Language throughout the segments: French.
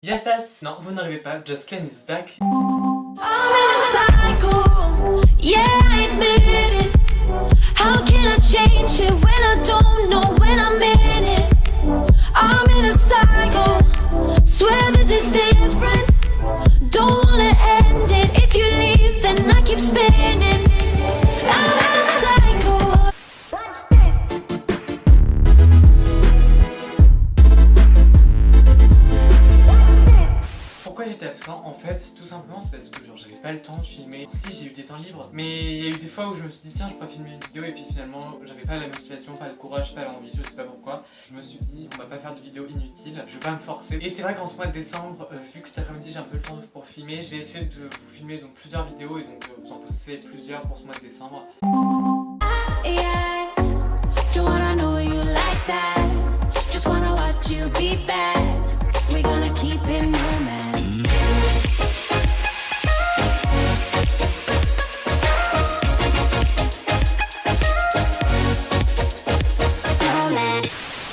Yes, yes. Non, vous n'arrivez pas, Just Clan is back. I'm in a cycle, yeah, I admit it. How can I change it when I don't know when I'm in it? I'm in a cycle, swear this is different. Don't wanna end it, if you leave then I keep spinning. I'm in a cycle. Watch this. Pourquoi j'étais absent? En fait, tout simplement, c'est parce que genre j'avais pas le temps de filmer. Si, j'ai eu des temps libres, mais il y a eu des fois où je me suis dit tiens, je peux filmer une vidéo et puis finalement j'avais pas la motivation, pas le courage, pas l'envie, je sais pas pourquoi. Je me suis dit on va pas faire de vidéos inutiles, je vais pas me forcer. Et c'est vrai qu'en ce mois de décembre, vu que cet après-midi j'ai un peu le temps pour filmer, je vais essayer de vous filmer donc plusieurs vidéos et donc vous en poster plusieurs pour ce mois de décembre. Yeah, don't wanna know you like that. Just wanna watch you be bad. We gonna keep it moving.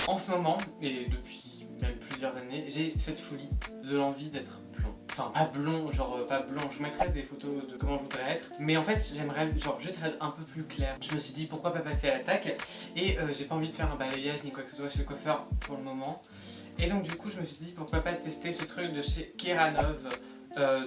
En ce moment, et depuis même plusieurs années, j'ai cette folie de l'envie d'être blond. Enfin, pas blond, genre pas blond, je vous mettrai des photos de comment je voudrais être. Mais en fait, j'aimerais genre juste être un peu plus clair. Je me suis dit pourquoi pas passer à l'attaque. Et j'ai pas envie de faire un balayage ni quoi que ce soit chez le coiffeur pour le moment. Et donc du coup, je me suis dit pourquoi pas tester ce truc de chez Keranov.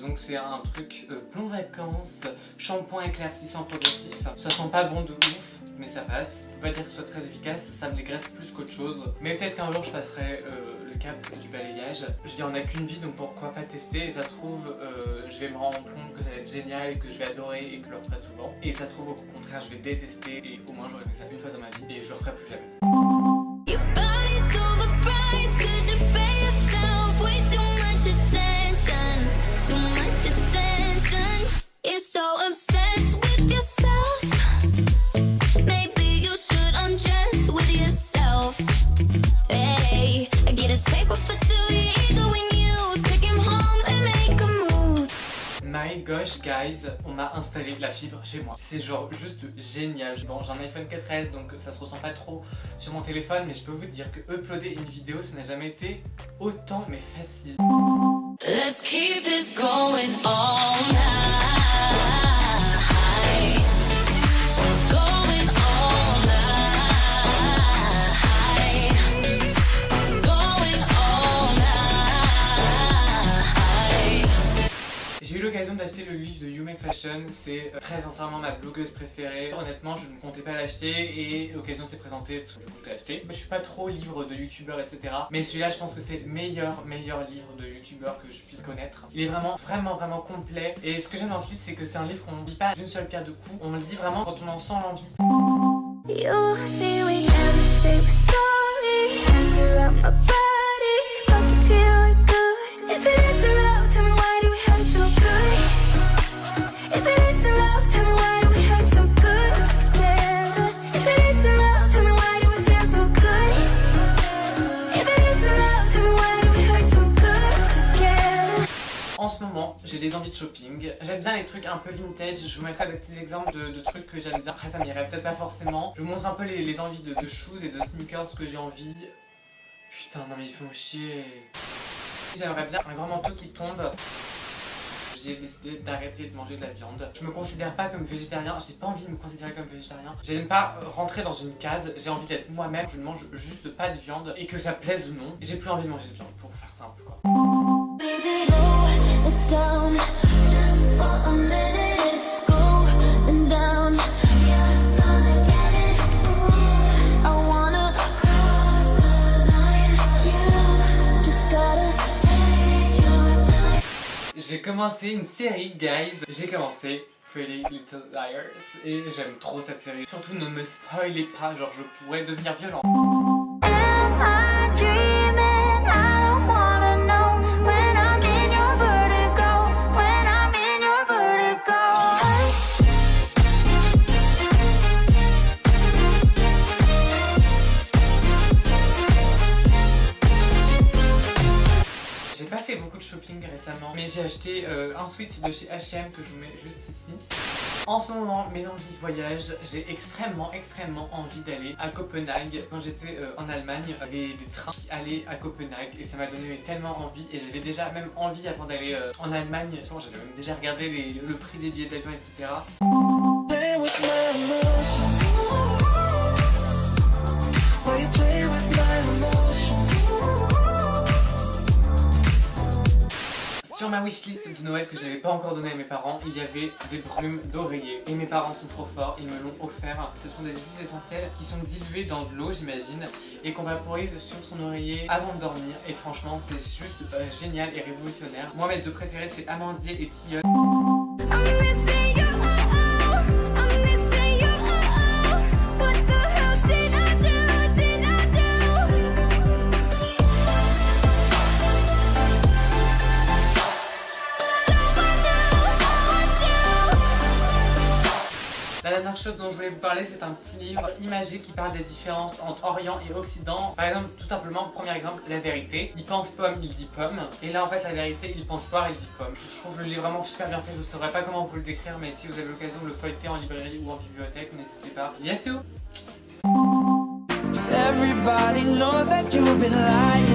Donc c'est un truc blond vacances, shampoing éclaircissant progressif. Ça sent pas bon de ouf, mais ça passe. Je peux pas dire que ce soit très efficace, ça me dégraisse plus qu'autre chose. Mais peut-être qu'un jour je passerai le cap du balayage. Je veux dire, on n'a qu'une vie, donc pourquoi pas tester. Et ça se trouve, je vais me rendre compte que ça va être génial et que je vais adorer et que je le referai souvent. Et ça se trouve au contraire, je vais détester et au moins j'aurais fait ça une fois dans ma vie et je le ferai plus jamais. Your body's overpriced 'cause you pay yourself way too much attention. Too much attention. You're so obsessed with yourself. Maybe you should undress with yourself. Hey, I get a table for two, your ego when you take him home and make a move. My gosh guys, on m'a installé la fibre chez moi. C'est genre juste génial. Bon, j'ai un iPhone 4S donc ça se ressent pas trop sur mon téléphone, mais je peux vous dire que uploader une vidéo ça n'a jamais été autant mais facile. Let's keep this going all night. Going all night. Going all night. J'ai eu l'occasion d'acheter le livre de You Make Fashion, c'est très sincèrement ma blogueuse préférée. Honnêtement, je ne comptais pas l'acheter et l'occasion s'est présentée, du coup je l'ai acheté. Je suis pas trop livre de youtubeur etc. Mais celui-là je pense que c'est le meilleur livre de youtubeur que je puisse connaître. Il est vraiment complet. Et ce que j'aime dans ce livre c'est que c'est un livre qu'on ne lit pas d'une seule pierre deux coups. On le lit vraiment quand on en sent l'envie. You me, we never say we're sorry. Hands around my body, fuck it till we're good. If it isn't love, tell me why do we hurt so good? If it isn't love, tell me why do we hurt so good together? If it isn't love, tell me why do we feel so good? If it isn't love, tell me why do we hurt so good together? En ce moment, j'ai des envies de shopping. J'aime bien les trucs un peu vintage. Je vous mettrai des petits exemples de trucs que j'aime bien. Après, ça m'irait peut-être pas forcément. Je vous montre un peu les envies de shoes et de sneakers que j'ai envie. Putain, non mais ils font chier. J'aimerais bien un grand manteau qui tombe. J'ai décidé d'arrêter de manger de la viande. Je me considère pas comme végétarien, j'ai pas envie de me considérer comme végétarien. J'aime pas rentrer dans une case, j'ai envie d'être moi-même. Je ne mange juste pas de viande et que ça plaise ou non. J'ai plus envie de manger de viande pour faire simple quoi. Slow it down for a minute. It's going down. I wanna cross the line. You just gotta take your time. J'ai commencé une série, guys. J'ai commencé Pretty Little Liars et j'aime trop cette série. Surtout ne me spoilez pas, genre je pourrais devenir violent. Am I dreaming? I don't wanna know when I'm in your vertigo. When I'm in your vertigo. J'ai pas fait fait beaucoup de shopping récemment, mais j'ai acheté un sweat de chez H&M que je vous mets juste ici. En ce moment, mes envies de voyage, j'ai extrêmement envie d'aller à Copenhague. Quand j'étais en Allemagne, il y avait des trains qui allaient à Copenhague et ça m'a donné tellement envie. Et j'avais déjà même envie avant d'aller en Allemagne. J'avais même déjà regardé le prix des billets d'avion, etc. Sur ma wishlist de Noël que je n'avais pas encore donné à mes parents, il y avait des brumes d'oreiller. Et mes parents sont trop forts, ils me l'ont offert. Ce sont des huiles essentielles qui sont diluées dans de l'eau, j'imagine, et qu'on vaporise sur son oreiller avant de dormir. Et franchement, c'est juste génial et révolutionnaire. Moi, mes deux préférés, c'est amandier et tilleul. La dernière chose dont je voulais vous parler, c'est un petit livre imagé qui parle des différences entre Orient et Occident. Par exemple, tout simplement, premier exemple, la vérité. Il pense pomme, il dit pomme. Et là, en fait, la vérité, il pense poire, il dit pomme. Je trouve le livre vraiment super bien fait. Je ne saurais pas comment vous le décrire, mais si vous avez l'occasion de le feuilleter en librairie ou en bibliothèque, n'hésitez pas. Yes, you! Everybody knows that you've been lying.